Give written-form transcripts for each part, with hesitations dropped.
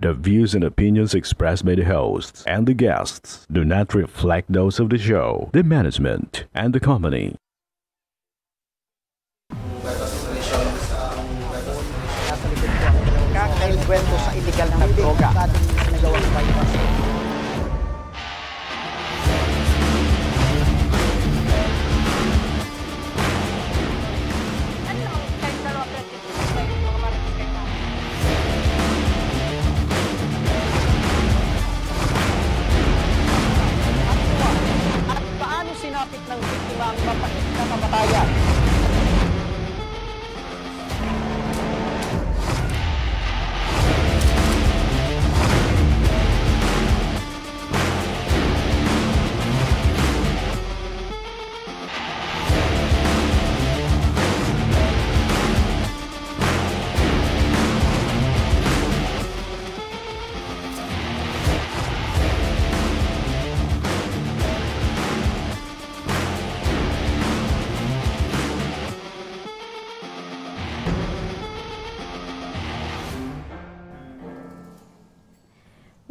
The views and opinions expressed by the hosts and the guests do not reflect those of the show, the management, and the company. Kakainkwento sa illegal na droga. Nagawang bypass. At paano sinapit ng biktima ang mapait na kamatayan?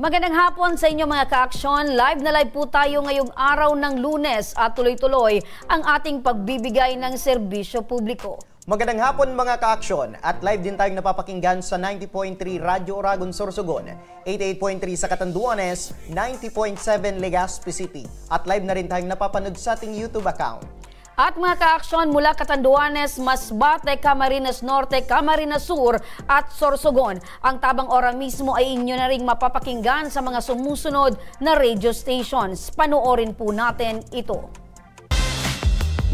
Magandang hapon sa inyo mga ka-aksyon. Live na live po tayo ngayong araw ng Lunes at tuloy-tuloy ang ating pagbibigay ng serbisyo publiko. Magandang hapon mga ka-aksyon at live din tayong napapakinggan sa 90.3 Radyo Oragon Sorsogon, 88.3 sa Catanduanes, 90.7 Legazpi City at live na rin tayong napapanood sa ating YouTube account. At mga ka-aksyon mula Catanduanes, Masbate, Camarines Norte, Camarines Sur at Sorsogon. Ang Tabang Ora mismo ay inyo na ring mapapakinggan sa mga sumusunod na radio stations. Panoorin po natin ito.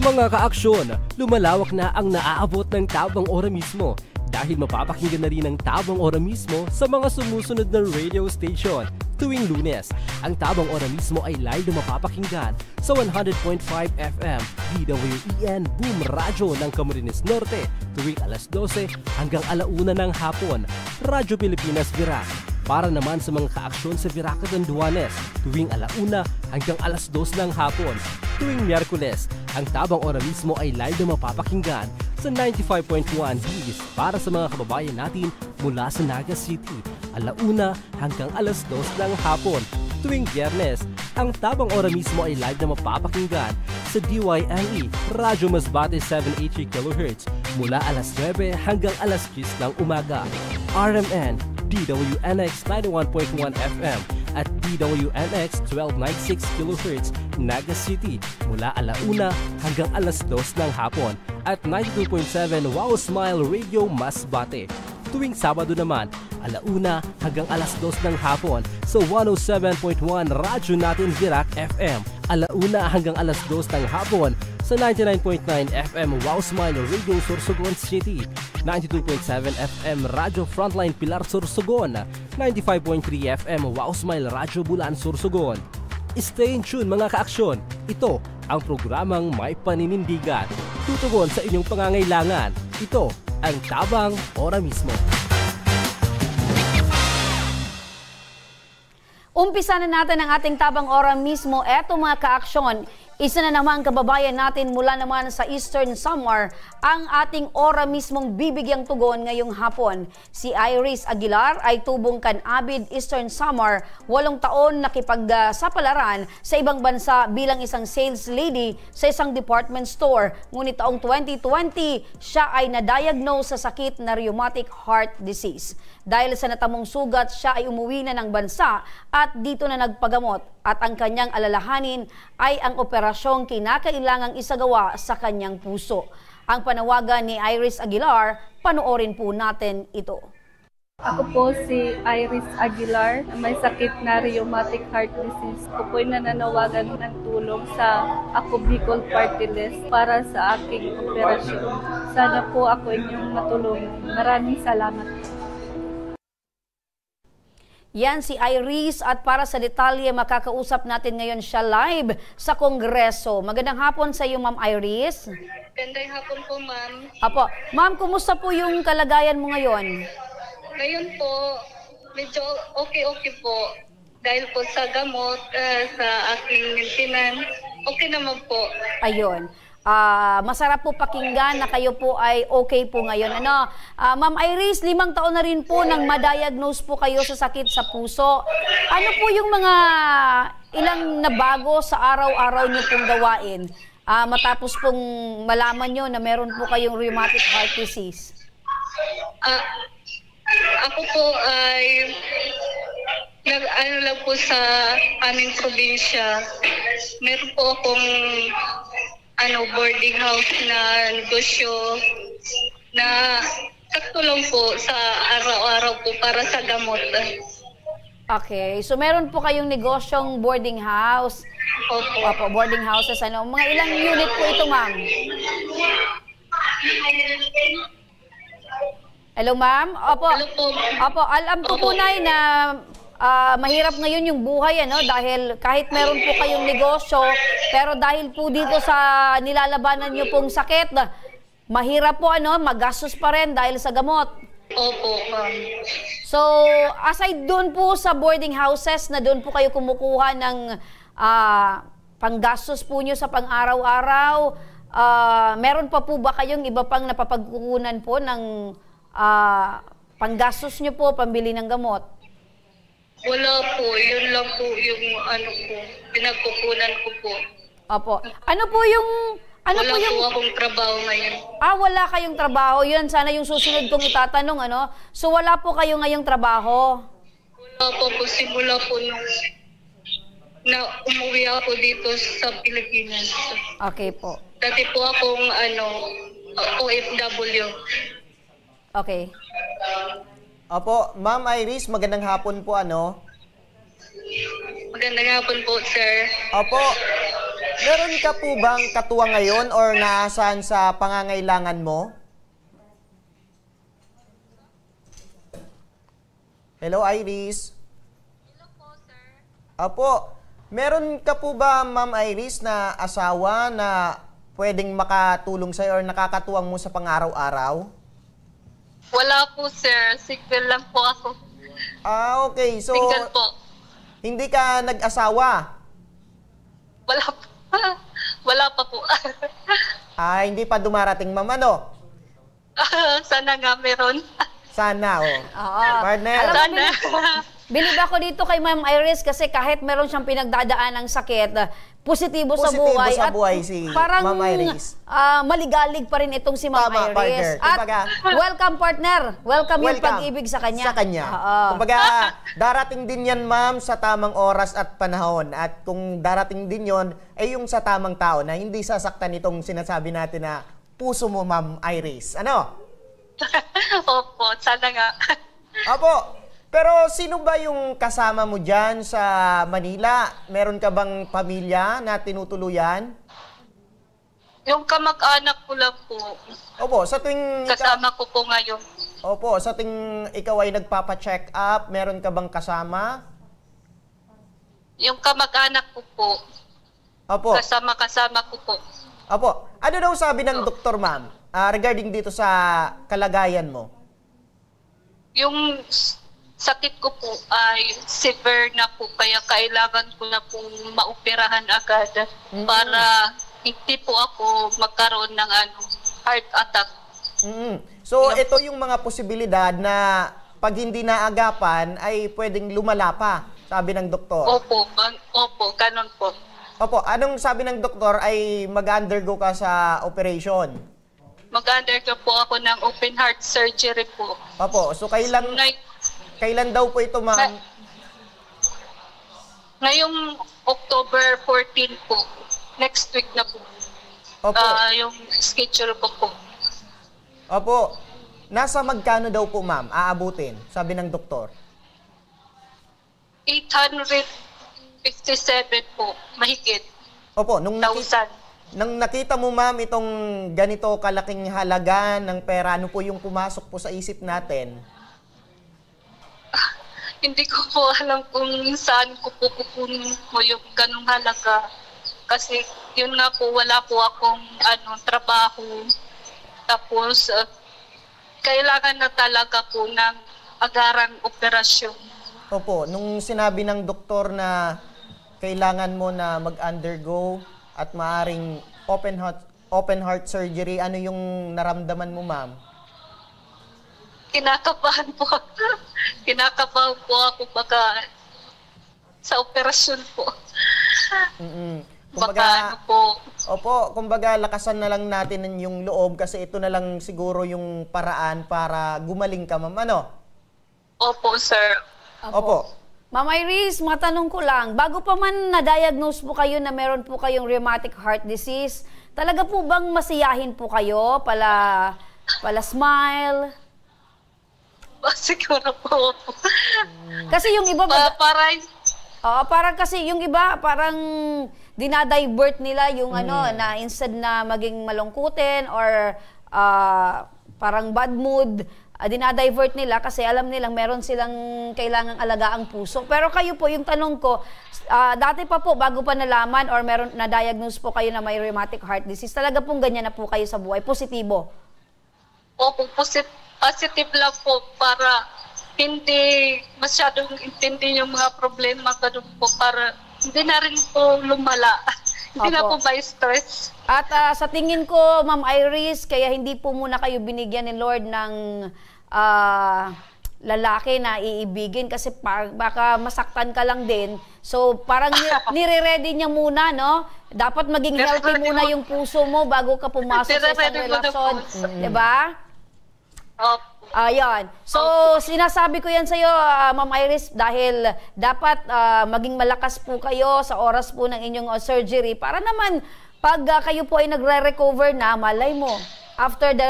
Mga ka-aksyon, lumalawak na ang naaabot ng Tabang Ora mismo dahil mapapakinggan na rin ang Tabang Ora mismo sa mga sumusunod na radio station. Tuwing Lunes, ang Tabang Ora mismo ay live na mapapakinggan sa 100.5 FM DWEN Boom Radyo ng Camarines Norte tuwing alas 12 hanggang alauna ng hapon. Radyo Pilipinas Virac. Para naman sa mga ka-aksyon sa Virac Catanduanes tuwing alauna hanggang alas 2 ng hapon. Tuwing Miyerkules, ang Tabang Ora mismo ay live na mapapakinggan sa 95.1 Ds para sa mga kababayan natin mula sa Naga City, alauna hanggang alas 2 ng hapon. Tuwing Biyernes, ang Tabang Ora mismo ay live na mapapakinggan sa DYNE, Radyo Masbate 783 kHz mula alas 9 hanggang alas 10 ng umaga. RMN, DWNX 91.1 FM at DWNX 1296 kHz Naga City mula alauna hanggang alas 2 ng hapon at 92.7 Wow Smile Radio Masbate. Tuwing Sabado naman, alauna hanggang alas 2 ng hapon sa 107.1 Radyo Natin Virac FM. Alauna hanggang alas 2 ng hapon sa 99.9 FM Wow Smile Radio Sorsogon City, 92.7 FM Radyo Frontline Pilar Sorsogon, 95.3 FM Wow Smile Radyo Bulan Sorsogon. Stay in tune mga ka-aksyon. Ito ang programang may paninindigan. Tutugon sa inyong pangangailangan. Ito ang Tabang Ora mismo. Umpisa na natin ang ating Tabang Ora mismo. Eto mga ka-aksyon, isa na naman kababayan natin mula naman sa Eastern Samar ang ating ora mismong bibigyang tugon ngayong hapon. Si Iris Aguilar ay tubong kan-abid Eastern Samar, 8 taon nakipagsapalaran sa ibang bansa bilang isang sales lady sa isang department store. Ngunit taong 2020, siya ay na-diagnose sa sakit na rheumatic heart disease. Dahil sa natamong sugat, siya ay umuwi na ng bansa at dito na nagpagamot at ang kanyang alalahanin ay ang operasyong kinakailangang isagawa sa kanyang puso. Ang panawagan ni Iris Aguilar, panoorin po natin ito. Ako po si Iris Aguilar, may sakit na rheumatic heart disease. Ako po'y nananawagan ng tulong sa Ako Bicol Party List para sa aking operasyon. Sana po ako inyong matulungan. Maraming salamat. Yan si Iris at para sa detalye makakausap natin ngayon siya live sa Kongreso. Magandang hapon sa iyo Ma'am Iris. Magandang hapon po ma'am. Apo, Ma'am, kumusta po yung kalagayan mo ngayon? Ngayon po, medyo okay po. Dahil po sa gamot, sa aking maintenance, okay naman po. Ayun. masarap po pakinggan na kayo po ay okay po ngayon. Ano, Ma'am Iris, 5 taon na rin po nang ma-diagnose po kayo sa sakit sa puso. Ano po yung mga ilang nabago sa araw-araw niyo pong gawain matapos pong malaman nyo na meron po kayong rheumatic heart disease? Ako po ay nag-ano lang po sa aming probinsya. Meron po akong boarding house na negosyo na sakto lang po sa araw-araw po para sa gamot. Okay, so meron po kayong negosyong boarding house. Opo. Opo, boarding houses. Ano? Mga ilang unit po ito, ma'am? Hello, ma'am? Opo. Hello po. Opo, alam ko po, Nay, na mahirap ngayon yung buhay, ano? Dahil kahit meron po kayong negosyo, pero dahil po dito sa nilalabanan nyo pong sakit, mahirap po, magastos pa rin dahil sa gamot. Opo, ma'am. So, aside doon po sa boarding houses na doon po kayo kumukuha ng panggastos po nyo sa pang-araw-araw, meron pa po ba kayong iba pang napapagkukunan po ng panggastos nyo po, pambili ng gamot? Wala po. Yun lang po yung pinagkukunan ko po. Opo. Ano po yung... Wala po akong trabaho ngayon. Wala kayong trabaho. Yun, sana yung susunod kong itatanong, ano? So, wala po kayo ngayong trabaho? Wala po simula po nung na umuwi ako dito sa Pilipinas. Okay po. Dati po akong OFW. Okay. Opo, Ma'am Iris, magandang hapon po, Magandang hapon po, sir. Opo, meron ka po bang katuwang ngayon or nasaan sa pangangailangan mo? Hello, Iris. Hello po, sir. Opo, meron ka po ba, Ma'am Iris, na asawa na pwedeng makatulong sa'yo or nakakatuwang mo sa pang-araw-araw? Wala po, sir. Single lang po ako. Okay. So, Single po. hindi ka nag-asawa? Wala po. Wala pa po. Hindi pa dumarating, Ma'am, Sana nga meron. Sana, Oo. Partner. Alam mo, Sana. bilib ako dito kay Ma'am Iris kasi kahit meron siyang pinagdadaan ng sakit, positibo sa buhay. sa At buhay si parang Ma'am Iris. maligalig pa rin itong si Ma'am Tama, Iris. partner. At Kumbaga, welcome, partner. Welcome yung welcome pag-ibig sa kanya. Sa kanya. Oo. Kumbaga, darating din yan, Ma'am, sa tamang oras at panahon. At kung darating din yon ay yung sa tamang tao na hindi sasaktan itong sinasabi natin na puso mo, Ma'am Iris. Opo, sana nga. Apo, pero sino ba yung kasama mo dyan sa Manila? Meron ka bang pamilya na tinutuluyan? Yung kamag-anak ko lang po. Opo, sa tuwing Kasama ko po ngayon. Opo, sa tuwing ikaw ay nagpapa-check up, meron ka bang kasama? Yung kamag-anak ko po. Opo. Kasama ko po. Opo. Ano daw sabi ng doktor, ma'am, regarding dito sa kalagayan mo? Yung sakit ko po ay severe na po, kaya kailangan ko na pong maoperahan agad para hindi po ako magkaroon ng heart attack. So, ito yung mga posibilidad na pag hindi naagapan ay pwedeng lumala pa, sabi ng doktor. Opo, ganun po. Opo, anong sabi ng doktor ay mag-undergo ka sa operation? Mag-undergo po ako ng open heart surgery po. Opo, so kailan daw po ito, ma'am? Ngayong October 14 po. Next week na po. Opo. Yung schedule ko po. Opo. Nasa magkano daw po, ma'am, aabutin, sabi ng doktor? 857 po, mahigit. Opo, nung 1,000. nakita mo, ma'am, itong ganito kalaking halaga ng pera, ano po yung pumasok po sa isip natin? Hindi ko po alam kung saan ko po kukunin ko yung ganung halaga. Kasi yun nga po, wala po akong trabaho. Tapos, kailangan na talaga po ng agarang operasyon. Opo, nung sinabi ng doktor na kailangan mo na mag-undergo at maaring open heart surgery, ano yung naramdaman mo, ma'am? Kinakabahan po ako. Kinakabahan po ako baka sa operasyon po. Baka ano po. Opo, kumbaga lakasan na lang natin yung loob kasi ito na lang siguro yung paraan para gumaling ka, ma'am. Ano? Opo, sir. Opo. Ma'am Iris, matanong ko lang, bago pa man na-diagnose po kayo na meron po kayong rheumatic heart disease, talaga po bang masiyahin po kayo? Pala smile? Siguro po. Kasi yung iba... parang kasi yung iba, parang dinadivert nila yung na instead na maging malungkutin or parang bad mood, dinadivert nila kasi alam nilang meron silang kailangang alagaang puso. Pero kayo po, yung tanong ko, dati pa po, bago pa nalaman or meron na-diagnose po kayo na may rheumatic heart disease, talaga pong ganyan na po kayo sa buhay? Positibo? Opo, positive lang po para hindi masyadong intindi yung mga problema ganun po para hindi na rin po lumala. Hindi na po by stress. At sa tingin ko, Ma'am Iris, kaya hindi po muna kayo binigyan ni Lord ng lalaki na iibigin kasi baka masaktan ka lang din. So parang nire-ready niya muna, no? Dapat maging healthy muna yung puso mo bago ka pumasok sa isang relasyon. Diba? Ayan. So, sinasabi ko yan sa'yo, Ma'am Iris, dahil dapat maging malakas po kayo sa oras po ng inyong surgery para naman pag kayo po ay nagre-recover na, malay mo, after the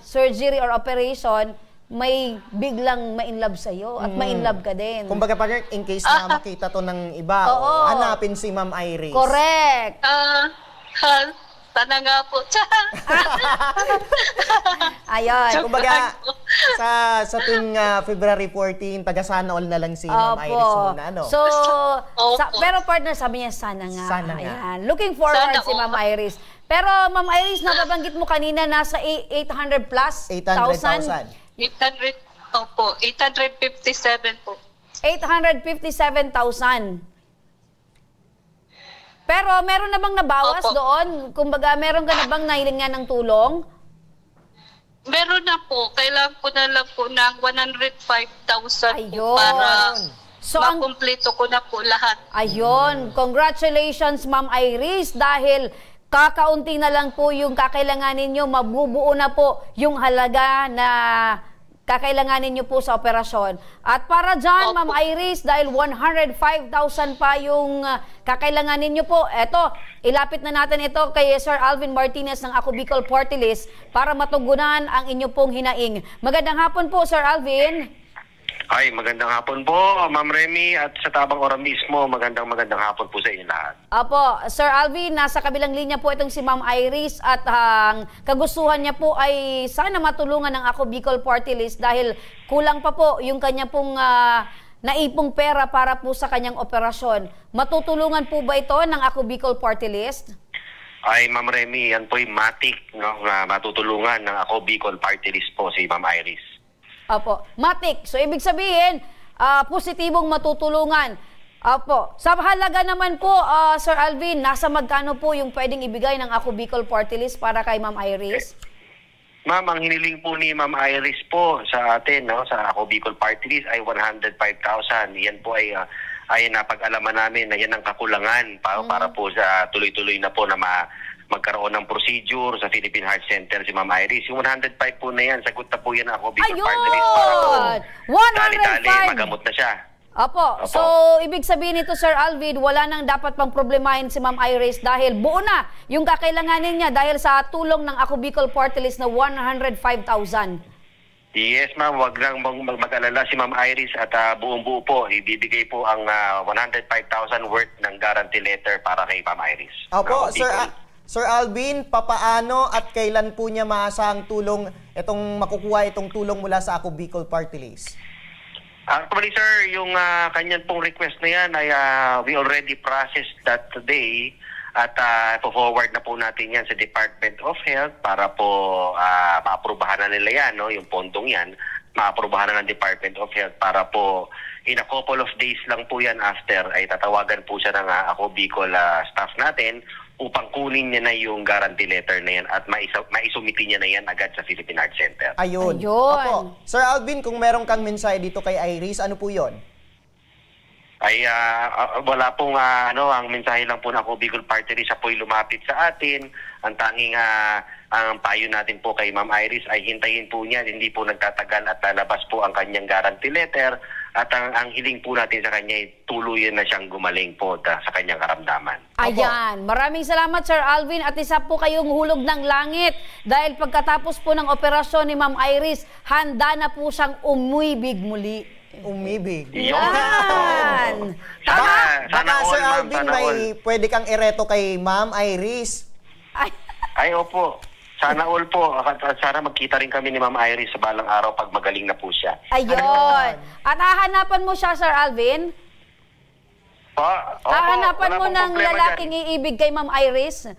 surgery or operation, may biglang ma-inlove sa'yo at ma-inlove ka din. Kumbaga partner, in case na makita to ng iba, hanapin si Ma'am Iris. Correct. Sana nga po. Ayun. Kumbaga, sa tuwing February 14, taga-sana all na lang si Ma'am Iris muna, no? So, pero partner, sabi niya, sana nga. Sana nga. Ayan. Looking forward si Ma'am Iris. Pero Ma'am Iris, nababanggit mo kanina, nasa 800 plus? 800,000. 800, opo, 857 po. 857,000. Pero meron na bang nabawas doon? Kumbaga, meron ka na bang nahilingan ng tulong? Meron na po. Kailangan ko na lang po ng 105,000 po para makumpleto ko na po lahat. Ayun. Congratulations, Ma'am Iris, dahil kakaunti na lang po yung kakailanganin nyo. Mabubuo na po yung halaga na kakailanganin nyo po sa operasyon. At para dyan, Ma'am Iris, dahil 105,000 pa yung kakailanganin nyo po, eto, ilapit na natin ito kay Sir Alvin Martinez ng Ako Bicol Party List para matugunan ang inyo pong hinaing. Magandang hapon po, Sir Alvin. Ay, magandang hapon po, Ma'am Remy, at sa Tabang Ora mismo, magandang hapon po sa inyo lahat. Apo, Sir Alvin, nasa kabilang linya po itong si Ma'am Iris at ang kagustuhan niya po ay sana matulungan ng Ako Bicol Party List dahil kulang pa po yung kanya pong naipong pera para po sa kanyang operasyon. Matutulungan po ba ito ng Ako Bicol Party List? Ay, Ma'am Remy, yan po yung matik, no, na matutulungan ng Ako Bicol Party List po si Ma'am Iris. Opo, matik. So, ibig sabihin, positibong matutulungan. Opo. Sa halaga naman po, Sir Alvin, nasa magkano po yung pwedeng ibigay ng Ako Bicol Party List para kay Ma'am Iris? Ma'am, ang hiniling po ni Ma'am Iris po sa atin, no, sa Ako Bicol Party List ay 105,000. Yan po ay napag-alaman namin na yan ang kakulangan para po sa tuloy-tuloy na po na magkaroon ng procedure sa Philippine Heart Center si Ma'am Iris. Yung 105 po na yan, sagot na po yan Ako Bicol Party List para po 105! magamot na siya. Opo. So, ibig sabihin nito, Sir Alvin, wala nang dapat pang problemahin si Ma'am Iris dahil buo na yung kakailanganin niya dahil sa tulong ng Ako Bicol Party List na 105,000. Yes, ma'am. Wag lang mag-alala si Ma'am Iris at buong-buo po, ibibigay po ang 105,000 worth ng guarantee letter para kay Ma'am Iris. Opo, Sir Alvin, papaano at kailan po niya maasahang tulong makukuha itong tulong mula sa Ako Bicol Party List? Actually, sir, yung kanyan pong request na yan ay we already processed that today at po-forward na po natin yan sa Department of Health para po maaprubahan na nila yan, no? Yung pondong yan, maaprubahan na ng Department of Health para po in a couple of days lang po yan after ay tatawagan po siya ng Ako Bicol staff natin upang kunin niya na yung guarantee letter na yan at maisumiti niya na yan agad sa Philippine Heart Center. Ayun. Ayun. Opo. Sir Alvin, kung meron kang mensahe dito kay Iris, ano po yon? Ay wala pong ang mensahe lang po na ako Bicol Party List siya po'y lumapit sa atin. Ang tanging ang payo natin po kay Ma'am Iris ay hintayin po niya, hindi po nagtatagal at lalabas po ang kanyang guarantee letter at ang hiling po natin sa kanya ay tuluyan na siyang gumaling po sa kanyang karamdaman. Ayan, maraming salamat Sir Alvin at isa po kayong hulog ng langit dahil pagkatapos po ng operasyon ni Ma'am Iris, handa na po siyang umibig muli. Umibig. Yan! Tama! Baka Sir all, Alvin, sana may all. pwede kang ireto kay Ma'am Iris. Ay opo, sana all po. At sana magkita rin kami ni Ma'am Iris sa balang araw pag magaling na po siya. Ayun! At hahanapan mo siya, Sir Alvin? Hahanapan mo ng lalaking iibig kay Ma'am Iris?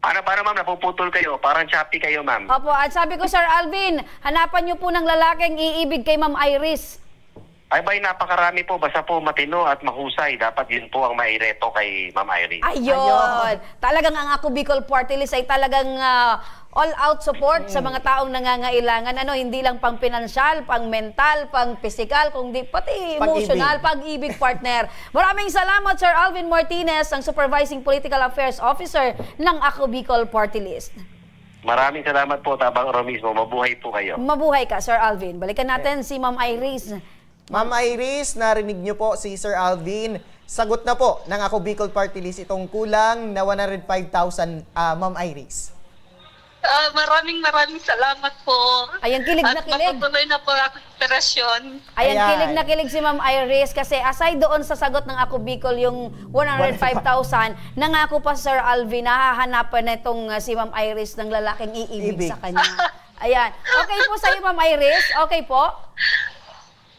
Para ma'am, napuputol kayo. Parang choppy kayo, ma'am. Opo, at sabi ko, Sir Alvin, hanapan niyo po ng lalaking iibig kay Ma'am Iris. Ay ba'y napakarami po. Basta po matino at mahusay. Dapat yun po ang maireto kay Ma'am Iris. Ayun! Talagang ang Ako Bicol Party List ay talagang all-out support sa mga taong nangangailangan. Hindi lang pang pinansyal, pang mental, pang physical, kundi pati emotional, pag-ibig partner. Maraming salamat, Sir Alvin Martinez, ang Supervising Political Affairs Officer ng Ako Bicol Party List. Maraming salamat po, Tabang Oro mismo. Mabuhay po kayo. Mabuhay ka, Sir Alvin. Balikan natin si Ma'am Iris. Ma'am Iris, narinig niyo po si Sir Alvin. Sagot na po ng Ako Bicol Party List itong kulang na 105,000, Ma'am Iris. Maraming salamat po. Ayan, kilig na kilig. At matutuloy na po ang operasyon. Ayan, kilig na kilig si Ma'am Iris kasi aside doon sa sagot ng Ako Bicol yung 105,000, nangako pa Sir Alvin na hahanapan na itong si Ma'am Iris ng lalaking iibig sa kanya. Ayan. Okay po sa'yo, Ma'am Iris? Okay po?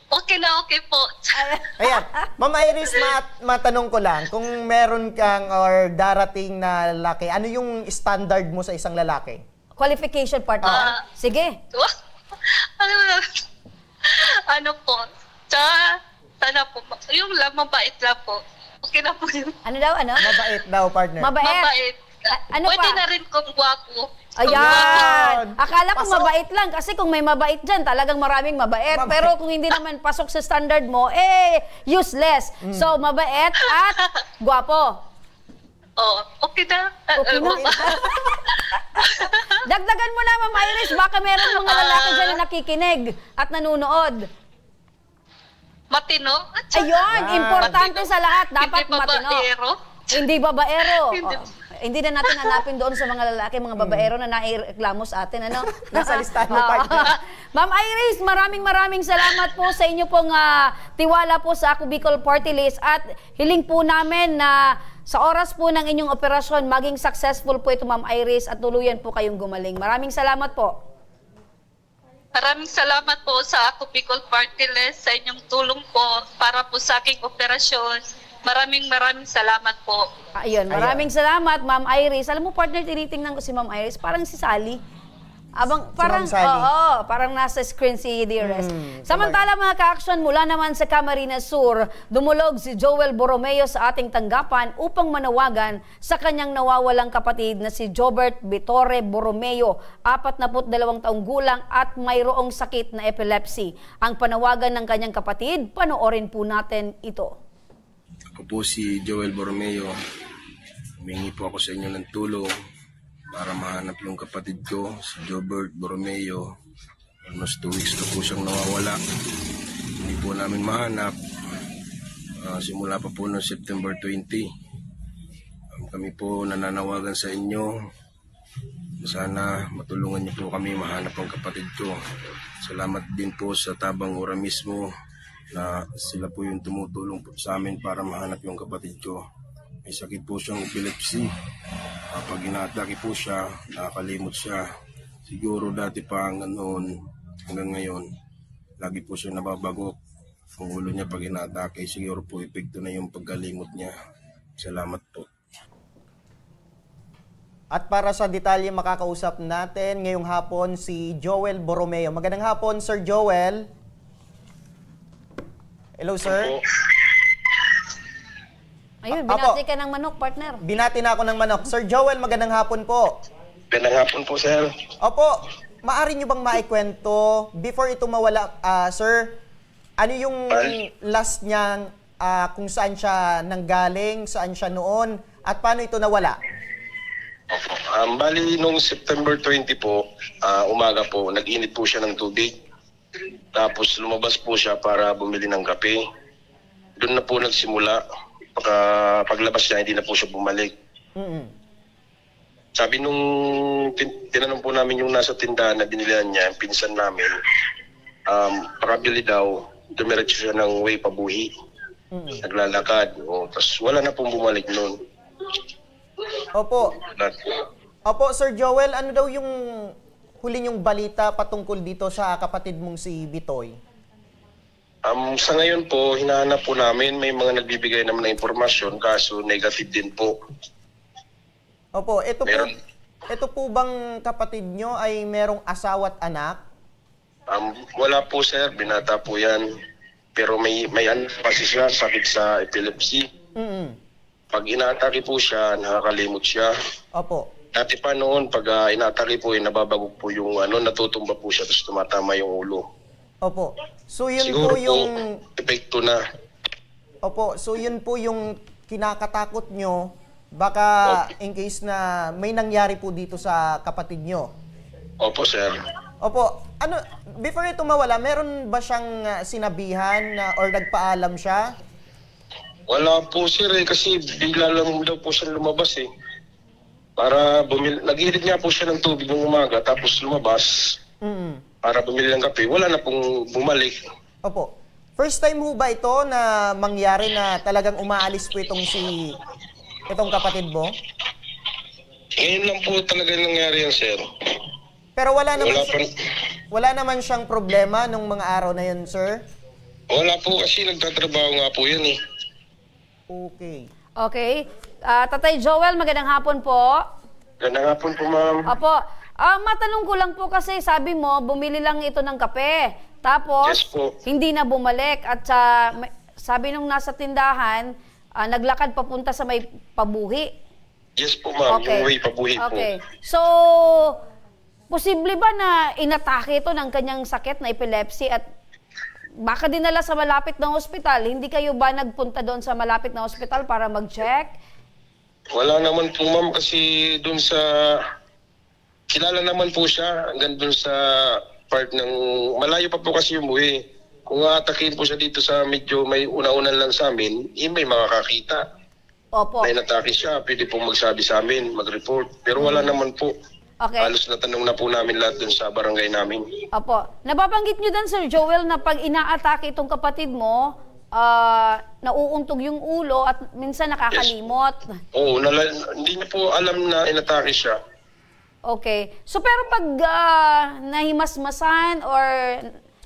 Okay na, okay po. Ayan. Ma'am Iris, matanong ko lang, kung meron kang or darating na lalaki, ano yung standard mo sa isang lalaki? Qualification partner. Sige. Ano po? Sana po. Yung lang, mabait lang po. Okay na po yun. Ano daw, ano? Mabait daw, partner. Mabait. Ano Pwede pa? na rin kung gwapo. Ayan! Akala ko mabait lang kasi kung may mabait dyan, talagang maraming mabait. Pero kung hindi naman pasok sa standard mo, useless. So, mabait at gwapo. Oh, okay na. Okay na. Dagdagan mo na, Ma'am Iris, baka meron mga lalaki dyan na nakikinig at nanunood. Matino? Ayun, importante sa lahat. Dapat Hindi matino. babaero? Hindi babaero. Hindi. Hindi na natin hanapin doon sa mga lalaki, mga babaero na naireklamo sa atin. Ano? Nasa listahan mo, partner. Ma'am Iris, maraming salamat po sa inyo pong tiwala po sa Ako Bicol Party List at hiling po namin na sa oras po ng inyong operasyon, maging successful po ito, Ma'am Iris, at tuluyan po kayong gumaling. Maraming salamat po. Maraming salamat po sa Ako Bicol Party List sa inyong tulong po para po sa aking operasyon. Maraming salamat po. Ayun, maraming salamat, Ma'am Iris. Alam mo, partner, tinitingnan ko si Ma'am Iris, parang si Sally. Parang, parang nasa screen si Dearest. Samantala mga ka-action, mula naman sa Camarines Sur, dumulog si Joel Borromeo sa ating tanggapan upang manawagan sa kanyang nawawalang kapatid na si Jobert Vitorre Borromeo, 42 taong gulang at mayroong sakit na epilepsy. Ang panawagan ng kanyang kapatid, panoorin po natin ito. Ako po si Joel Borromeo. Humingi po ako sa inyo ng tulong para mahanap yung kapatid ko, si Jobert Borromeo. Almost 2 weeks na po siyang nawawala. Hindi po namin mahanap. Simula pa po noong September 20. Kami po nananawagan sa inyo. Sana matulungan niyo po kami mahanap ang kapatid ko. Salamat din po sa Tabang Ora mismo na sila po yung tumutulong po sa amin para mahanap yung kapatid ko. May sakit po siyang epilepsy. Pag inaatake po siya, nakakalimot siya. Siguro dati pa noon hanggang ngayon, lagi po siya nababago. Ang ulo niya pag inaatake, siguro po epekto na yung pagkalimot niya. Salamat po. At para sa detalye makakausap natin ngayong hapon si Joel Borromeo. Magandang hapon, Sir Joel. Hello, sir. Ayun, binati ka ng manok, partner. Binati na ako ng manok. Sir Joel, magandang hapon po. Magandang hapon po, sir. Opo, maaari nyo bang maikwento, before ito mawala, sir, ano yung last niyang, kung saan siya nanggaling, saan siya noon, at paano ito nawala? Opo. Bali, nung September 20 po, umaga po, nag-init po siya ng tubig. Tapos lumabas po siya para bumili ng kape. Doon na po nagsimula. Paglabas niya, hindi na po siya bumalik. Sabi nung tinanong po namin yung nasa tindahan na binilihan niya, yung pinsan namin, pakabili daw, dumiretso siya ng way pabuhi. Naglalakad. Tapos wala na pong bumalik noon. Opo. Opo, Sir Joel, ano daw yung huli niyong balita patungkol dito sa kapatid mong si Bitoy? Sa ngayon po, hinahanap po namin, may mga nagbibigay naman ng impormasyon, kaso negative din po. Opo, ito po bang kapatid nyo ay merong asawa at anak? Wala po, sir, binata po yan. Pero may ano kasi siya, sakit sa epilepsy. Pag inaatake po siya, nakakalimot siya. Opo. Dati pa noon, pag inaatake po, nababagok po yung natutumba po siya, tapos tumatama yung ulo. Opo. So yun Siguro po yung epekto na. Opo, so yun po yung kinakatakot nyo, baka in case na may nangyari po dito sa kapatid nyo. Opo, sir. Opo, ano, before ito mawala, meron ba siyang sinabihan or nagpaalam siya? Wala po, sir, kasi bigla lang daw po siya lumabas eh. Para nag-irit nga po siya ng tubig ng umaga, tapos lumabas. Para bumili ng kape, wala na pong bumalik. Opo. First time ho ba ito na mangyari na talagang umaalis po itong kapatid mo? Ngayon lang po talaga nangyari yan, sir. Pero wala naman siyang problema nung mga araw na yun, sir? Wala po kasi nagtatrabaho nga po yan eh. Okay. Okay. Tatay Joel, magandang hapon po. Magandang hapon po, ma'am. Apo, matanong ko lang po kasi sabi mo, bumili lang ito ng kape. Tapos, Yes po. hindi na bumalik. At sabi nung nasa tindahan, naglakad papunta sa may pabuhi. Yes po, ma'am. Okay. Yung way pabuhi po. Okay. So, posible ba na inatake ito ng kanyang sakit na epilepsy at baka dinala sa malapit na ospital? Hindi kayo ba nagpunta doon sa malapit na ospital para mag-check? Wala naman po, ma'am, kasi doon sa... Kilala naman po siya hanggang doon sa part ng... Malayo pa po kasi yung buhay. Kung atakin po siya dito sa medyo may una-unan lang sa amin, may makakakita. Opo. Na inatake siya, pwede pong magsabi sa amin, mag-report. Pero wala naman po. Okay. Halos natanong na po namin lahat dun sa barangay namin. Opo. Nababanggit nyo dan, Sir Joel, na pag inaatake itong kapatid mo, nauuntog yung ulo at minsan nakakalimot. Yes. Oo, hindi niya po alam na inatake siya. Okay. So pero pag nahimasmasan or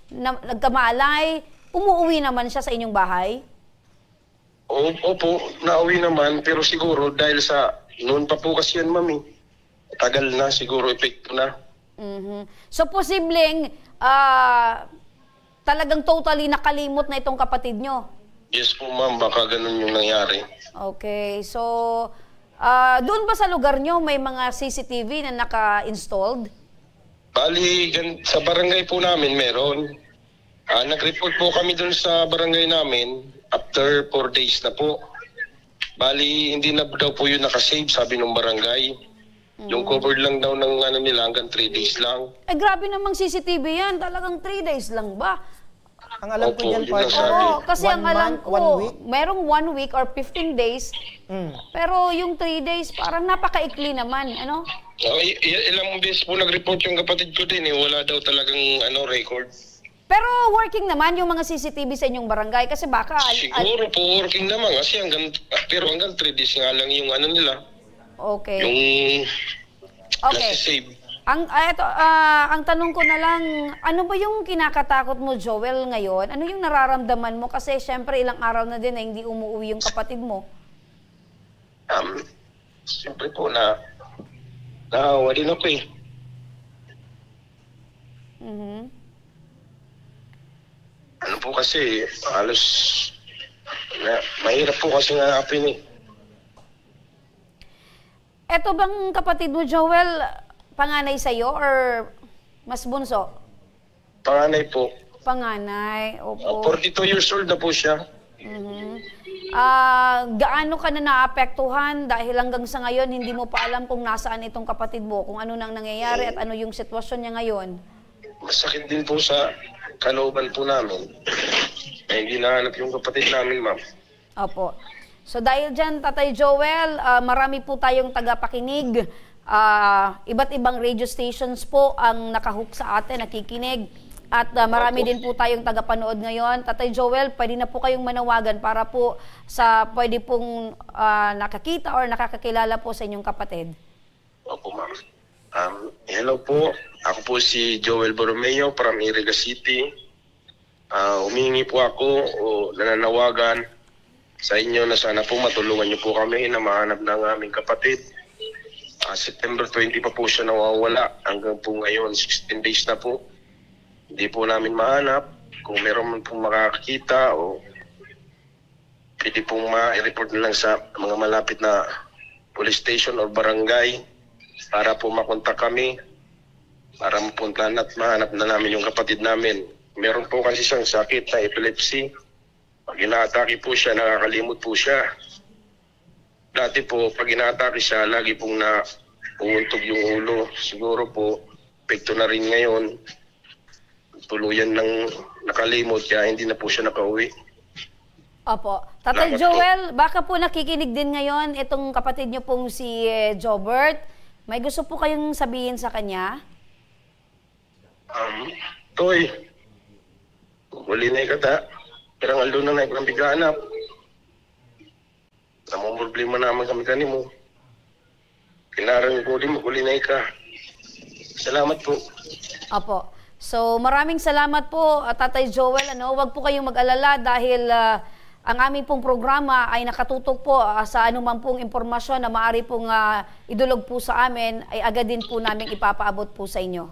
nagkamalay, umuwi naman siya sa inyong bahay? Opo, nauwi naman. Pero siguro dahil sa noon pa po kasi yan, mami. Tagal na, siguro epekto na. So posibleng talagang totally nakalimot na itong kapatid nyo? Yes po, ma'am. Baka ganun yung nangyari. Okay. So, doon ba sa lugar nyo may mga CCTV na naka-installed? Bali, sa barangay po namin meron. Nag-report po kami doon sa barangay namin after 4 days na po. Bali, hindi na daw po yun nakasave, sabi ng barangay. Yung covered lang daw ng nila hanggang 3 days lang. Eh, grabe namang CCTV yan. Talagang 3 days lang ba? Ang alam ko dyan, partner. Oo, kasi ang alam ko, 1 week? merong 1 week or 15 days. Pero yung 3 days, parang napakaikli naman. Ano? Ilang beses po nag-report yung kapatid ko din eh. Wala daw talagang record. Pero working naman yung mga CCTV sa inyong barangay kasi baka... Siguro po working naman kasi pero hanggang 3 days nga lang yung nila. Okay. Yung okay. nasi-save. Ang tanong ko na lang, ano ba yung kinakatakot mo, Joel, ngayon? Ano yung nararamdaman mo? Kasi syempre ilang araw na din na hindi umuwi yung kapatid mo. Siyempre po naawa din ako eh. Ano po kasi, halos Mahirap po kasi nga apin eh. Eto bang kapatid mo, Joel, panganay sa'yo or mas bunso? Panganay po. Panganay, opo. 42 years old na po siya. Gaano ka na naapektuhan dahil hanggang sa ngayon hindi mo pa alam kung nasaan itong kapatid mo, kung ano nang nangyayari at ano yung sitwasyon niya ngayon? Masakit din po sa kalooban po namin. Hindi nahanap yung kapatid namin, ma'am. Opo. So dahil dyan, Tatay Joel, marami po tayong tagapakinig. Iba't ibang radio stations po ang nakahook sa atin, nakikinig. At marami din po tayong tagapanood ngayon. Tatay Joel, pwede na po kayong manawagan para po sa pwede pong nakakita or nakakakilala po sa inyong kapatid. Opo, ma'am. Hello po. Ako po si Joel Borromeo from Iriga City. Humingi po ako o nananawagan sa inyo na sana po matulungan niyo po kami na mahanap ng aming kapatid. September 20 pa po siya nawawala. Hanggang po ngayon, 16 days na po. Hindi po namin mahanap. Kung meron man pong makakakita o pwede pong ma-report na lang sa mga malapit na police station o barangay para po makontak kami para mapuntahan at mahanap na namin yung kapatid namin. Meron po kasi siyang sakit na epilepsy. Pag inaatake po siya, nakakalimot po siya. Dati po, pag inaatake siya, lagi pong nauuntog yung ulo. Siguro po, epekto na rin ngayon. Tuluyan ng nakalimot, kaya hindi na po siya nakauwi. Opo. Tatay Joel, baka po nakikinig din ngayon itong kapatid niyo pong si Jobert. May gusto po kayong sabihin sa kanya? Toy, huli na ikata. Pero ang aldo na ikang biganap. Namang problema naman kami kanimo. Kinarang ko din huli na ika. Salamat po. Opo. So maraming salamat po, Tatay Joel. Huwag po kayong mag-alala dahil ang aming pong programa ay nakatutok po sa anumang pong impormasyon na maaari pong idulog po sa amin ay agad din po namin ipapaabot po sa inyo.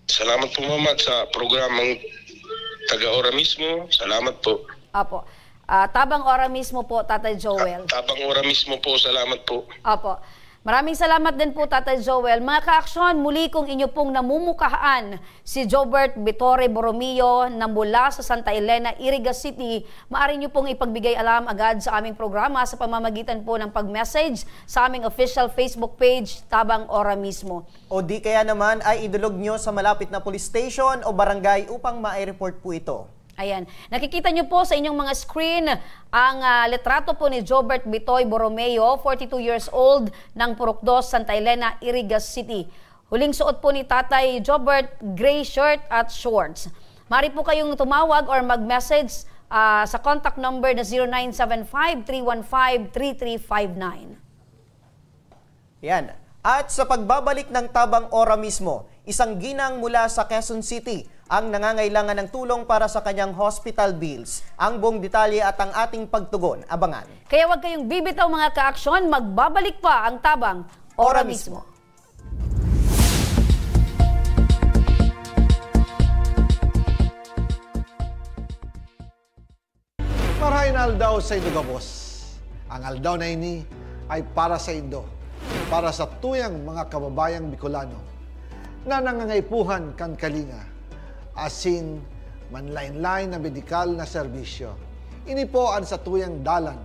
Salamat po, Mama, sa programang Taga-Ora mismo. Salamat po. Apo. Tabang Ora mismo po, Tatay Joel. Tabang Ora mismo po. Salamat po. Apo. Maraming salamat din po, Tatay Joel. Mga ka-aksyon, muli kong inyo pong namumukahaan si Jobert Vitorre Borromeo na mula sa Santa Elena, Iriga City. Maaari nyo pong ipagbigay alam agad sa aming programa sa pamamagitan po ng pag-message sa aming official Facebook page, Tabang Ora mismo. O di kaya naman ay idulog nyo sa malapit na police station o barangay upang ma-report po ito. Ayan. Nakikita nyo po sa inyong mga screen ang litrato po ni Jobert Bitoy Borromeo, 42 years old, ng Purok 2, Santa Elena, Iriga City. Huling suot po ni Tatay Jobert, gray shirt at shorts. Mari po kayong tumawag or mag-message sa contact number na 0975-315-3359. Yan. At sa pagbabalik ng Tabang Ora mismo, isang ginang mula sa Quezon City ang nangangailangan ng tulong para sa kanyang hospital bills. Ang buong detalye at ang ating pagtugon, abangan. Kaya huwag kayong bibitaw mga ka-aksyon, magbabalik pa ang Tabang Ora mismo. Marahin aldaw sa Indo Gabos. Ang aldaw na ini ay para sa Indo, para sa tuyang mga kababayang Bicolano na nangangaipuhan kan kalinga, asin manlain-lain na medikal na serbisyo. Ini po ang sa tuyang dalan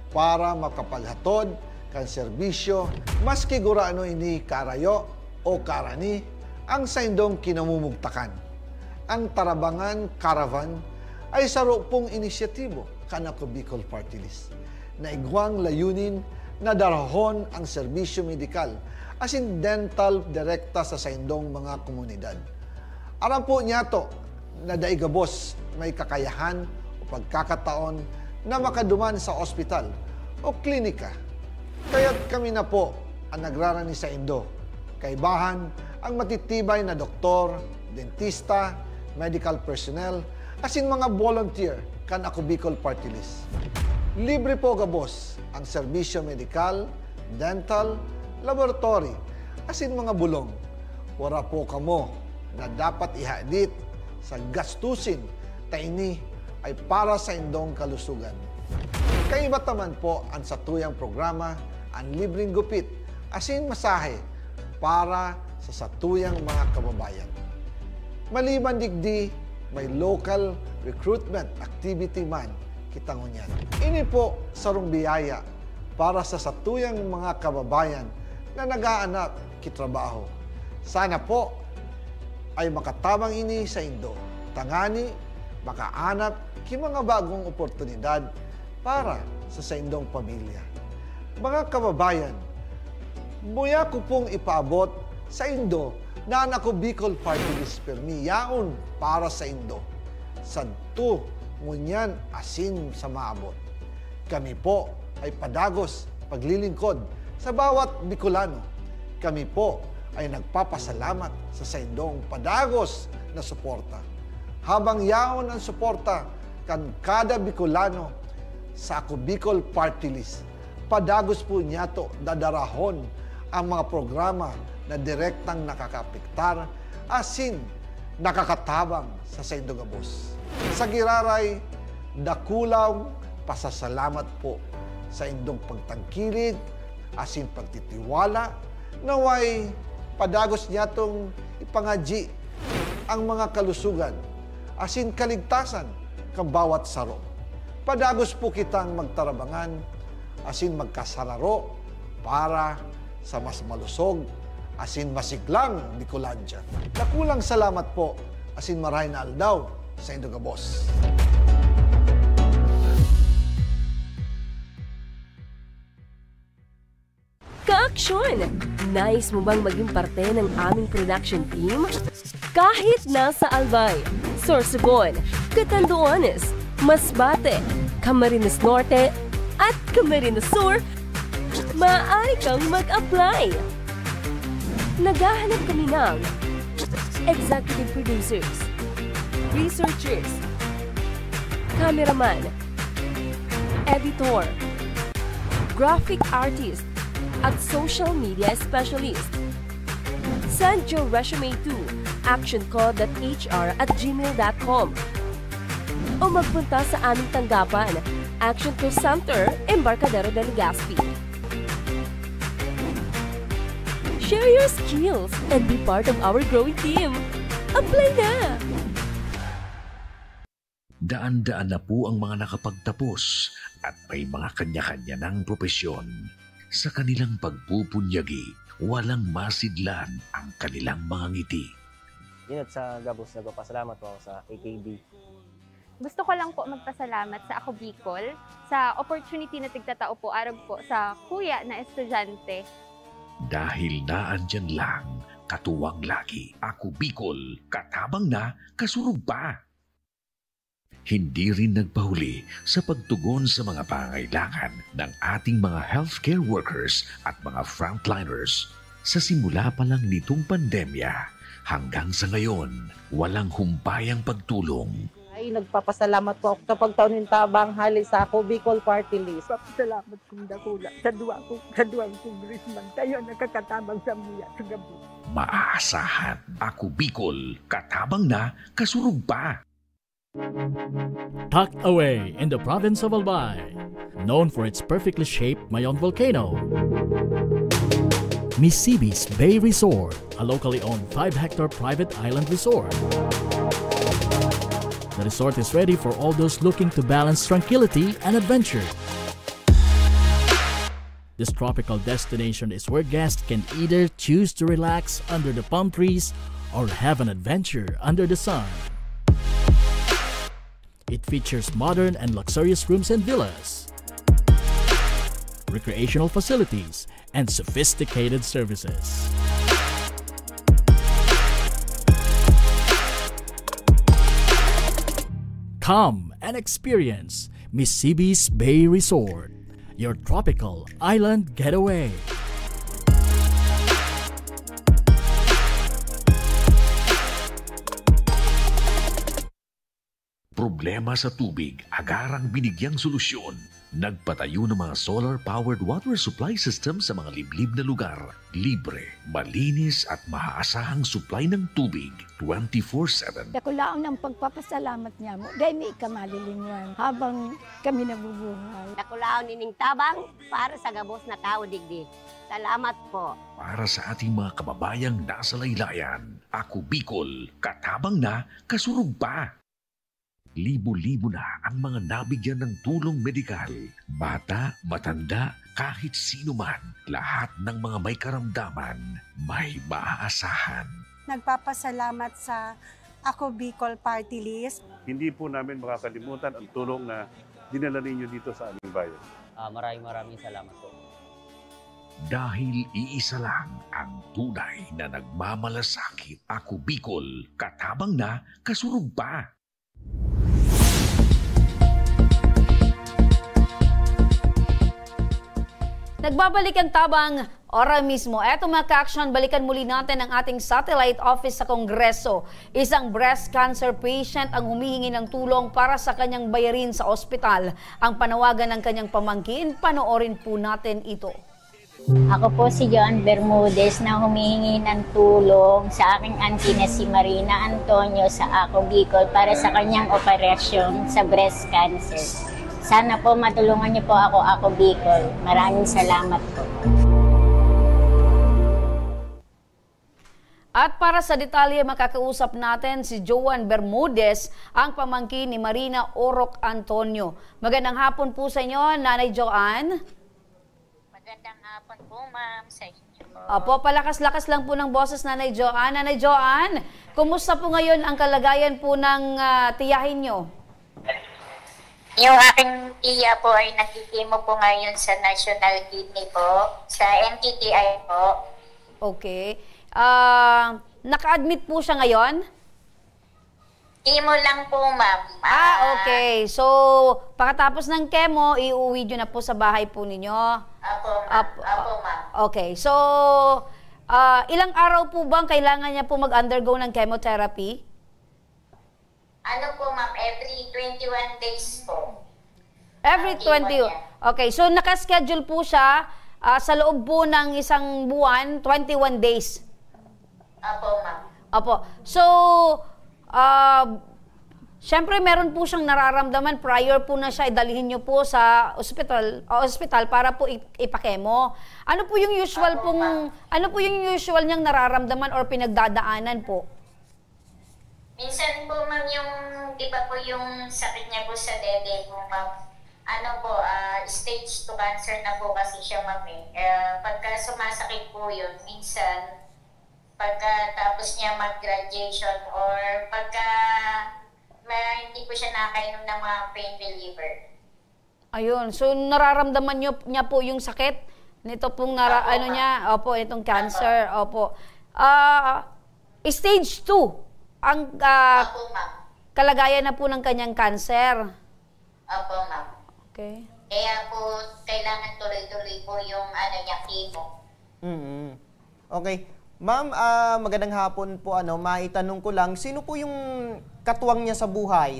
para makapaghatod kan serbisyo maski guraano ini karayo o karani ang sa indong kinamumugtakan. Ang Tarabangan Caravan ay saro pong inisyatibo kan ako Bicol Party List na igwang layunin na darahon ang serbisyo medikal asin dental direkta sa saindong mga komunidad. Aram po niya to na daigabos may kakayahan o pagkakataon na makaduman sa ospital o klinika. Kaya't kami na po ang nagrarani sa Indo. Kaibahan ang matitibay na doktor, dentista, medical personnel, asin mga volunteer kan ako Bicol Party List. Libre po gabos ang serbisyo medikal, dental, laboratory, asin mga bulong. Wala po kamo na dapat ihadit sa gastusin ta ini ay para sa indong kalusugan. Kaiba't naman po ang satuyang programa, ang libreng gupit, asin masahe para sa satuyang mga kababayan. Maliban digdi, may local recruitment activity man kitangunyan. Ini po sarong biyaya para sa satuyang mga kababayan na nag-aanap kitrabaho. Sana po ay makatabang ini sa Indo. Tangani, makaanap ki mga bagong oportunidad para sa Indong pamilya. Mga kababayan, buya ko pong ipaabot sa Indo na ako Bicol Party List Permi yaon para sa Indo. Sadto ngunyan asin sa maabot. Kami po ay padagos paglilingkod sa bawat Bicolano. Kami po ay nagpapasalamat sa Indong padagos na suporta. Habang yaon ang suporta kan kada Bicolano sa ako Bicol Party List, padagos po niya to dadarahon ang mga programa na direktang nakakapiktar asin nakakatabang sa Indogabos. Sa giraray, dakulaw pasasalamat po sa indong pagtangkilig asin pagtitiwala naway padagos niya tong ipangadji ang mga kalusugan asin kaligtasan kang bawat saro. Padagos po kitang magtarabangan asin magkasararo para sa mas malusog asin masiglang Bicolandia. Nakulang salamat po asin maray na aldaw sa Indogabos. Ka-aksyon! Nais mo bang maging parte ng aming production team? Kahit nasa Albay, Sorsogon, Catanduanes, Masbate, Camarines Norte, at Camarines Sur, maaari kang mag-apply. Naghahanap kami ng executive producers, researchers, cameraman, editor, graphic artist, at social media specialist. Send your resume to actioncall.hr@gmail.com o magpunta sa aming tanggapan, Action Call Center, Embarcadero de Legazpi. Share your skills and be part of our growing team. Apply na! Daan-daan na po ang mga nakapagtapos at may mga kanya-kanya ng propesyon. Sa kanilang pagpupunyagi, walang masidlan ang kanilang mga ngiti. Dinot sa Gabos, nagpapasalamat po ako sa AKB. Gusto ko lang po magpasalamat sa Ako Bicol sa opportunity na tigtatao po arag po sa kuya na estudyante. Dahil naandyan lang, katuwang lagi, Ako Bicol, katabang na, kasurug pa. Hindi rin nagpahuli sa pagtugon sa mga pangangailangan ng ating mga healthcare workers at mga frontliners. Sa simula pa lang nitong pandemya, hanggang sa ngayon, walang humpayang pagtulong. Ay, nagpapasalamat po ako sa pagtaon ng tabang hali sa Ako Bicol Party List. Papasalamat kong dakula sa duwang congressman tayo nakakatabang sa muya sa gabi. Maaasahan, Ako Bicol, katabang na, kasurug pa. Tucked away in the province of Albay, known for its perfectly shaped Mayon volcano, Missibis Bay Resort, a locally owned 5-hectare private island resort. The resort is ready for all those looking to balance tranquility and adventure. This tropical destination is where guests can either choose to relax under the palm trees or have an adventure under the sun. It features modern and luxurious rooms and villas, recreational facilities, and sophisticated services. Come and experience Missibis Bay Resort, your tropical island getaway. Problema sa tubig, agarang binigyang solusyon. Nagpatayo ng mga solar-powered water supply system sa mga liblib na lugar. Libre, malinis at maaasahang supply ng tubig 24/7. Nakulaon ang pagpapasalamat niya mo. Dahil may ikamalilingan habang kami nabubuhay. Nakulaon nining tabang para sa gabos na tao digdi. Salamat po. Para sa ating mga kababayang nasa laylayan, Ako Bicol, katabang na, kasurug pa. Libo-libo na ang mga nabigyan ng tulong medikal. Bata, matanda, kahit sino man, lahat ng mga may karamdaman, may maaasahan. Nagpapasalamat sa Ako Bicol Party List. Hindi po namin makakalimutan ang tulong na dinala ninyo dito sa aming bayan. Maraming salamat po. Dahil iisa lang ang tunay na nagmamalasakit. Ako Bicol, katabang na, kasurug pa. Nagbabalik ang tabang ora mismo. Eto mga ka-action, balikan muli natin ang ating satellite office sa Kongreso. Isang breast cancer patient ang humihingi ng tulong para sa kanyang bayarin sa ospital. Ang panawagan ng kanyang pamangkin, panoorin po natin ito. Ako po si Joan Bermudez na humihingi ng tulong sa aking auntie na si Marina Antonio sa Ako Bicol para sa kanyang operasyon sa breast cancer. Sana po matulungan niyo po ako Bicol. Maraming salamat po. At para sa detalye, makakausap natin si Joan Bermudez, ang pamangkin ni Marina Oroc Antonio. Magandang hapon po sa inyo, Nanay Joan. Magandang hapon po, ma'am, sa inyo. Opo, palakas-lakas lang po ng boses, Nanay Joan. Nanay Joan, kumusta po ngayon ang kalagayan po ng tiyahin nyo? Yung aking tiya po ay nagkikimo po ngayon sa National Kidney po, sa NTTI po. Okay. Naka-admit po siya ngayon? Chemo lang po, ma'am. Okay. So, pagkatapos ng chemo, iuwi nyo na po sa bahay po ninyo? Apo, ma'am. Okay. So, ilang araw po bang kailangan niya po mag-undergo ng chemotherapy? Ano po, ma'am? Every 21 days po. Every 20? Okay. So, nakaschedule po siya sa loob po ng isang buwan, 21 days? Apo, ma'am. Apo. So, syempre meron po siyang nararamdaman prior po na siya idalhin niyo po sa ospital para po ipakemo. Ano po yung usual niyang nararamdaman or pinagdadaanan po? Minsan po, ma'am, yung, di ba po yung sakit niya po sa dede po, ma'am, stage 2 cancer na po kasi siya, ma'am, pagka sumasakit po yun, minsan, pagkatapos niya mag-graduation or pagka hindi po siya nakakainom ng mga pain reliever. Ayun, so nararamdaman niya po yung sakit nito pong itong cancer. Opo. Stage 2 ang kalagayan na po ng kanyang cancer. Opo, ma'am. Okay. Kaya po kailangan tuloy-tuloy po yung chemo. Okay. Ma'am, magandang hapon po. Maitanong ko lang, sino po yung katuwang niya sa buhay,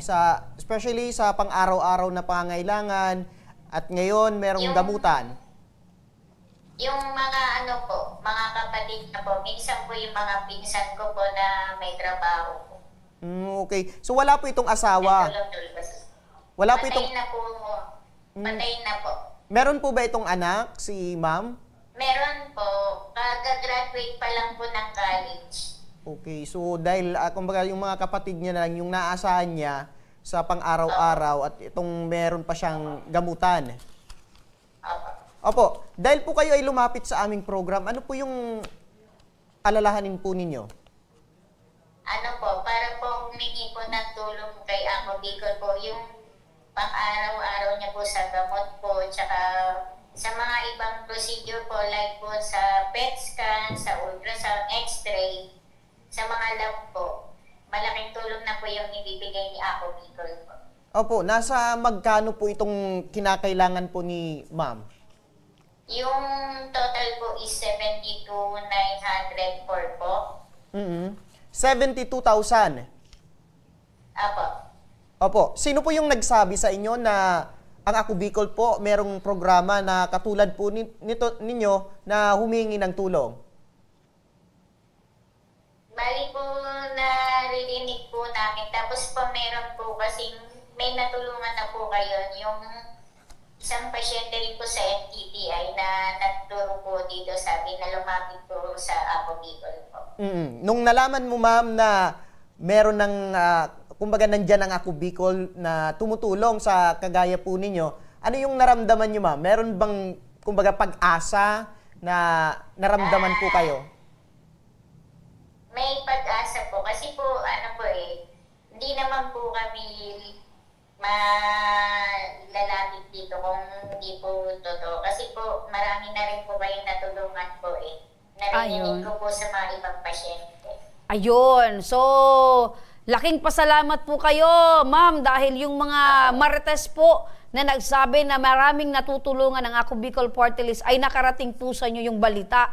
especially sa pang-araw-araw na pangangailangan at ngayon merong gamutan? Yung mga mga kapatid na po, minsan po yung mga pinsan ko po na may trabaho po. Okay. So wala po itong asawa? Wala po itong... Patay na po. Meron po ba itong anak, si ma'am? Meron po. Kag-graduate pa lang po ng college. Okay. So dahil, kumbaga yung mga kapatid niya na lang, yung naasahan niya sa pang-araw-araw at itong meron pa siyang gamutan. Opo. Dahil po kayo ay lumapit sa aming program, ano po yung alalahanin po ninyo? Para po humingi po ng tulong kay Ako Bicol po, yung pang-araw-araw niya po sa gamot po, tsaka sa mga ibang procedure po, like po sa PET scan, sa ultrasound, x-ray, sa mga lab po. Malaking tulong na po yung ibibigay ni Ako Bicol po. Opo. Nasa magkano po itong kinakailangan po ni ma'am? Yung total po is 72,904 po. 72,000? Apo. Opo. Sino po yung nagsabi sa inyo na ang Ako Bicol po merong programa na katulad po ninyo na humingi ng tulong? Bali po naririnig po namin. Tapos po meron po kasing may natulungan na po kayo. Yung isang pasyente rin po sa NTTI na nagturo po dito, sabi na lumapit po sa Ako Bicol po. Nung nalaman mo, ma'am, na meron ng, kumbaga nandyan ang Ako Bicol na tumutulong sa kagaya po ninyo, ano yung naramdaman nyo, ma'am? Meron bang, kumbaga, pag-asa na naramdaman po kayo? May pag-asa po kasi po hindi naman po kami malalapit dito kung hindi po totoo kasi po marami na rin po kayong natulungan po narinig ko po sa mga ibang pasyente. Ayun, so laking pasalamat po kayo, ma'am, dahil yung mga marites po na nagsabi na maraming natutulungan ng Ako Bicol Party List ay nakarating po sa inyo yung balita.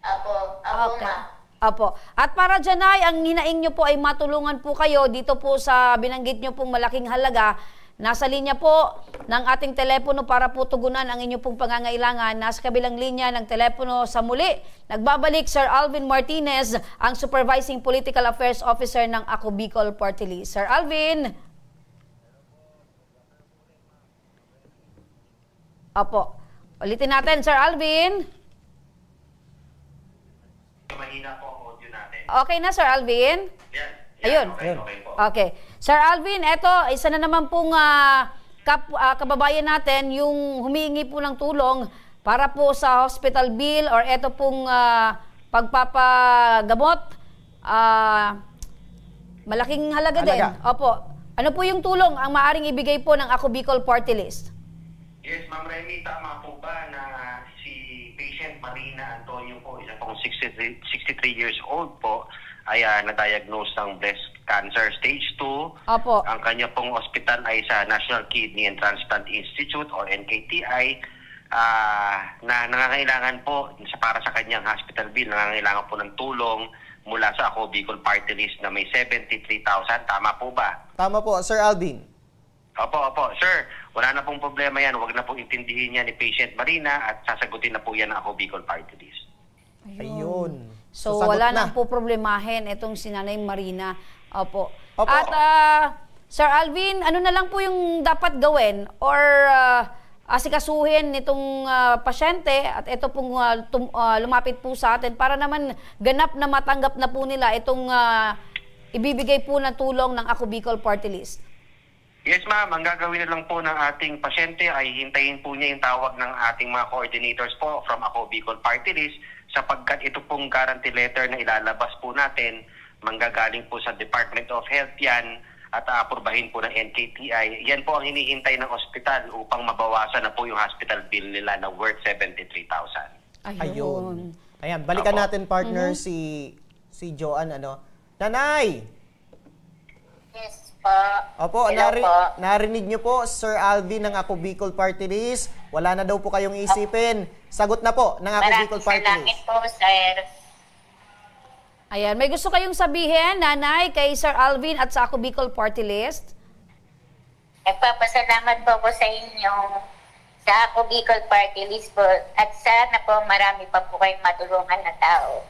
Apo, okay. Ma'am. Apo. At para dyan ay, ang hinaing nyo po ay matulungan po kayo dito po sa binanggit nyo pong malaking halaga. Nasa linya po ng ating telepono para po tugunan ang inyo pong pangangailangan. Nasa kabilang linya ng telepono sa muli. Nagbabalik Sir Alvin Martinez, ang Supervising Political Affairs Officer ng Ako Bicol Party List. Sir Alvin. Apo. Ulitin natin, Sir Alvin. Okay na, Sir Alvin? Ayun. Okay. Sir Alvin, eto, isa na naman pong kababayan natin yung humihingi po ng tulong para po sa hospital bill or eto pong pagpapagamot. Malaking halaga din. Opo. Ano po yung tulong ang maaring ibigay po ng Ako Bicol Party List? Yes, Ma'am Remy, tama po ba na si patient Marina Antonio po, isa pong 63 years old po, ay na-diagnose ng breast cancer stage 2. Opo. Ang kanya pong hospital ay sa National Kidney and Transplant Institute or NKTI na nangangailangan po para sa kanyang hospital bill, nangangailangan po ng tulong mula sa Ako Bicol Party List na may 73,000. Tama po ba? Tama po, Sir Alvin. Opo. Sir, wala na pong problema yan. Huwag na pong intindihin niya ni patient Marina at sasagutin na po yan ng Ako Bicol Party List. Ayun. So wala na po problemahin itong si Nanay Marina. Opo. At Sir Alvin, ano na lang po yung dapat gawin or asikasuhin nitong pasyente at ito pong lumapit po sa atin para naman ganap na matanggap na po nila itong ibibigay po na tulong ng Ako Bicol Party List? Yes, ma'am. Ang gagawin na lang po ng ating pasyente ay hintayin po niya yung tawag ng ating mga coordinators po from Ako Bicol Party List sapagkat ito pong guarantee letter na ilalabas po natin, manggagaling po sa Department of Health yan at aapurbahin po ng NKTI. Yan po ang hinihintay ng ospital upang mabawasan na po yung hospital bill nila na worth 73,000. Ayun. Ayan, balikan natin partner si Joanne. Nanay! Yes. Opo, narinig niyo po, Sir Alvin ng Ako Bicol Party List. Wala na daw po kayong isipin. Sagot na po ng Ako Bicol Party List. Maraming po, sir. Ayan, may gusto kayong sabihin, Nanay, kay Sir Alvin at sa Ako Bicol Party List? Nagpapasalamat po ako sa inyo sa Ako Bicol Party List po at sana po marami pa po kayong matulungan na tao.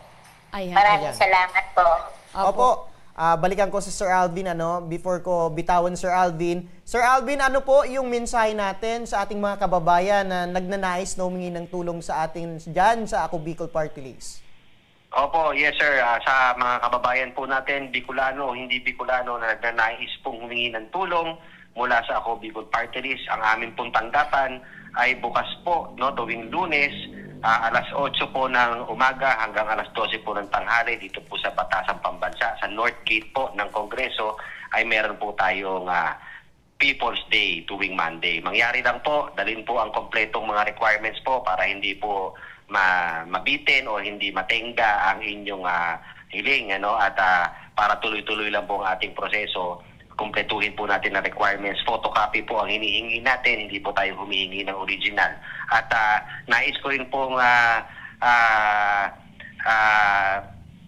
Maraming salamat po. Opo. Balikan ko si Sir Alvin, before ko bitawan Sir Alvin. Sir Alvin, ano po yung mensahe natin sa ating mga kababayan na nagnanais na humingi ng tulong sa atin dyan sa Ako Bicol Party List? Opo, yes sir. Sa mga kababayan po natin, Bicolano o hindi Bicolano na nagnanais pong humingi ng tulong mula sa Ako Bicol Party List, ang amin pong tanggapan ay bukas po, tuwing Lunes, alas 8 po ng umaga hanggang alas 12 po ng tanghali dito po sa Batasang Pambansa. Sa North Gate po ng Kongreso ay meron po tayong People's Day tuwing Monday. Mangyari lang po, dalhin po ang kompletong mga requirements po para hindi po mabitin o hindi matenga ang inyong hiling. At para tuloy-tuloy lang po ang ating proseso, kumpletuhin po natin na requirements. Photocopy po ang hinihingi natin, hindi po tayo humihingi ng original. At nais ko rin pong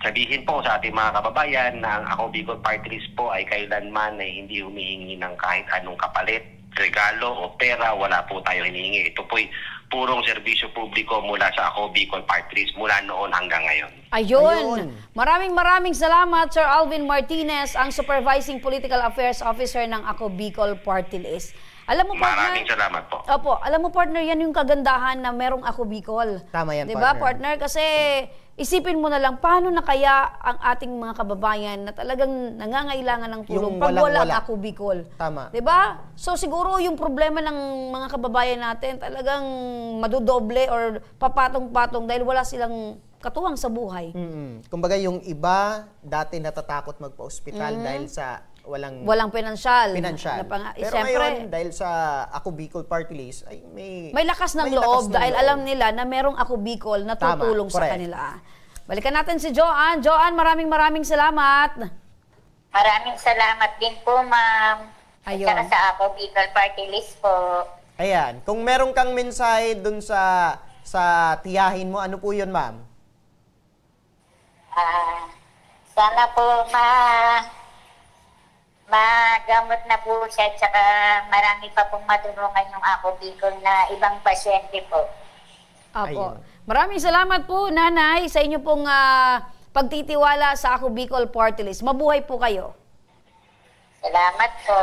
sabihin po sa ating mga kababayan na ang Ako Bicol Party List po ay kailanman ay hindi humihingi ng kahit anong kapalit regalo o pera, wala po tayo hinihingi. Ito po'y purong serbisyo publiko mula sa Ako Bicol Party List mula noon hanggang ngayon. Ayun. Maraming salamat, Sir Alvin Martinez, ang Supervising Political Affairs Officer ng Ako Bicol Party List. Alam mo, partner, maraming salamat po. Opo, alam mo, partner, yan yung kagandahan na merong Ako Bicol. Tama yan, diba, partner? Kasi isipin mo na lang, paano na kaya ang ating mga kababayan na talagang nangangailangan ng tulong pag walang Ako Bicol? Tama. Diba? So siguro yung problema ng mga kababayan natin talagang madudoble or papatong-patong dahil wala silang katuwang sa buhay. Kumbaga yung iba, dati natatakot magpa-ospital dahil sa walang pinansyal. Pero ngayon, dahil sa Ako Bicol Party List, ay may lakas ng loob dahil alam nila na merong Ako Bicol na tutulong sa kanila. Balikan natin si Joanne. Joanne, maraming salamat. Maraming salamat din po, ma'am. Ayun. At sa Ako Bicol Party List po. Ayan. Kung meron kang mensahe dun sa tiyahin mo, ano po yun, ma'am? Sana po magamot na po siya, tsaka marami pa pong matulungan yung Ako Bicol na ibang pasyente po. Apo. Maraming salamat po, Nanay, sa inyo pong pagtitiwala sa Ako Bicol Party List. Mabuhay po kayo. Salamat po.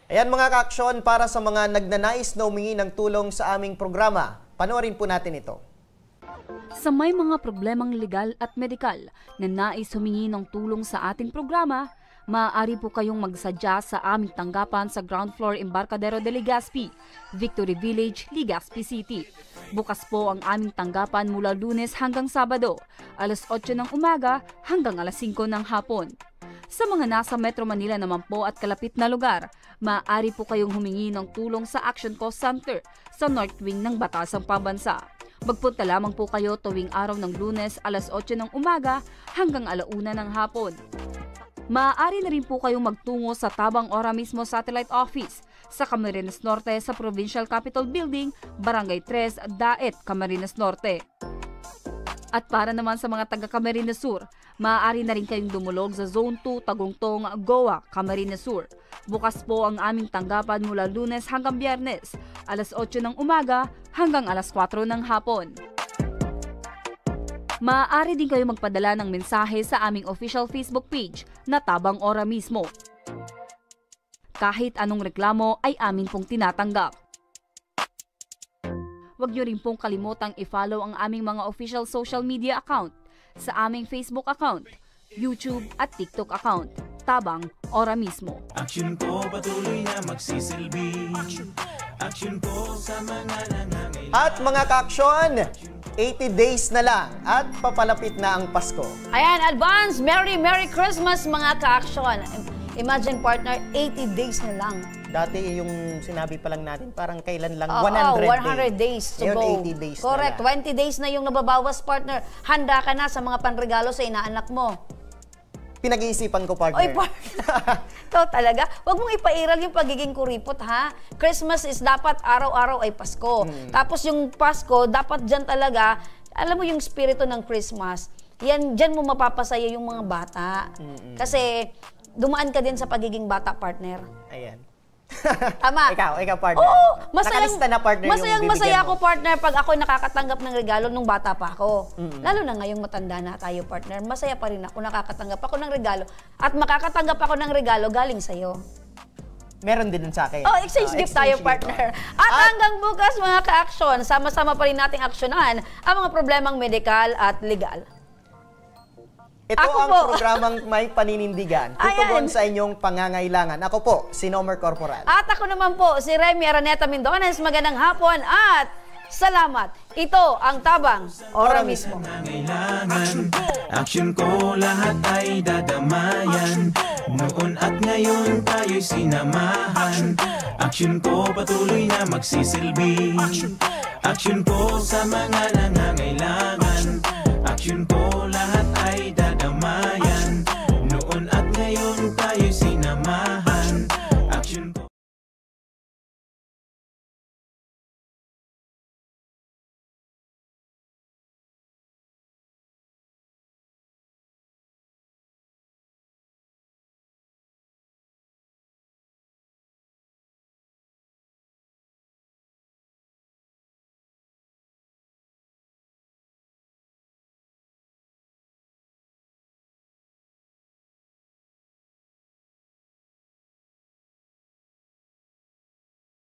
Ayan mga ka-aksyon, para sa mga nagnanais na humingi ng tulong sa aming programa, panoorin po natin ito. Sa may mga problemang legal at medikal na nais humingi ng tulong sa ating programa, maaari po kayong magsadya sa aming tanggapan sa ground floor Embarcadero de Legazpi, Victory Village, Legazpi City. Bukas po ang aming tanggapan mula Lunes hanggang Sabado, alas 8 ng umaga hanggang alas 5 ng hapon. Sa mga nasa Metro Manila naman po at kalapit na lugar, maaari po kayong humingi ng tulong sa Action Call Center sa North Wing ng Batasang Pambansa. Magpunta lamang po kayo tuwing araw ng Lunes alas 8 ng umaga hanggang alauna ng hapon. Maaari na rin po kayong magtungo sa Tabang Ora mismo Satellite Office sa Camarines Norte sa Provincial Capitol Building, Barangay 3, Daet, Camarines Norte. At para naman sa mga taga Camarines Sur, maaari na rin kayong dumulog sa Zone 2, Tagungtong, Goa, Camarines Sur. Bukas po ang aming tanggapan mula Lunes hanggang Biyernes, alas 8 ng umaga hanggang alas 4 ng hapon. Maaari din kayo magpadala ng mensahe sa aming official Facebook page na Tabang Ora mismo. Kahit anong reklamo ay amin pong tinatanggap. Huwag niyo rin pong kalimutang i-follow ang aming mga official social media account sa aming Facebook account, YouTube at TikTok account, Tabang Ora mismo. Action ko patuloy na magsisilbi. Action ko sa mga nangangailangan. At mga ka-aksyon, 80 days na lang at papalapit na ang Pasko. Ayan, advance Merry Christmas mga ka-aksyon. Imagine, partner, 80 days na lang. Dati yung sinabi pa lang natin, parang kailan lang, 100 days to ngayon, go. 80 days Correct, na lang. 20 days na yung nababawas, partner. Handa ka na sa mga panregalo sa inaanak mo. Pinag-iisipan ko, partner. Oy, partner. Ito talaga. Huwag mong ipairal yung pagiging kuripot, ha? Christmas is dapat araw-araw ay Pasko. Tapos yung Pasko, dapat dyan talaga, alam mo yung spirito ng Christmas, dyan mo mapapasaya yung mga bata. Kasi dumaan ka din sa pagiging bata, partner. Ayan. Tama. Ikaw, partner. Oo, Nakalista na, partner, masaya ako, partner, pag ako nakakatanggap ng regalo nung bata pa ako. Lalo na ngayong matanda na tayo, partner. Masaya pa rin ako, nakakatanggap ako ng regalo. At makakatanggap ako ng regalo galing sa'yo. Meron din sa akin. Oh, exchange gift tayo, partner. At hanggang bukas, mga ka-aksyon, sama-sama pa rin nating aksyonan ang mga problemang medikal at legal. Ito ang programang may paninindigan. Tutugon sa inyong pangangailangan. Ako po, si Nomer Corporal. At ako naman po, si Remy Araneta Mindones. Magandang hapon at salamat. Ito ang Tabang Ora mismo. Action ko lahat ay dadamayan. Noon at ngayon tayo'y sinamahan. Action ko patuloy na magsisilbi. Action ko sa mga nangangailangan. Action ko lahat ay dadamayan.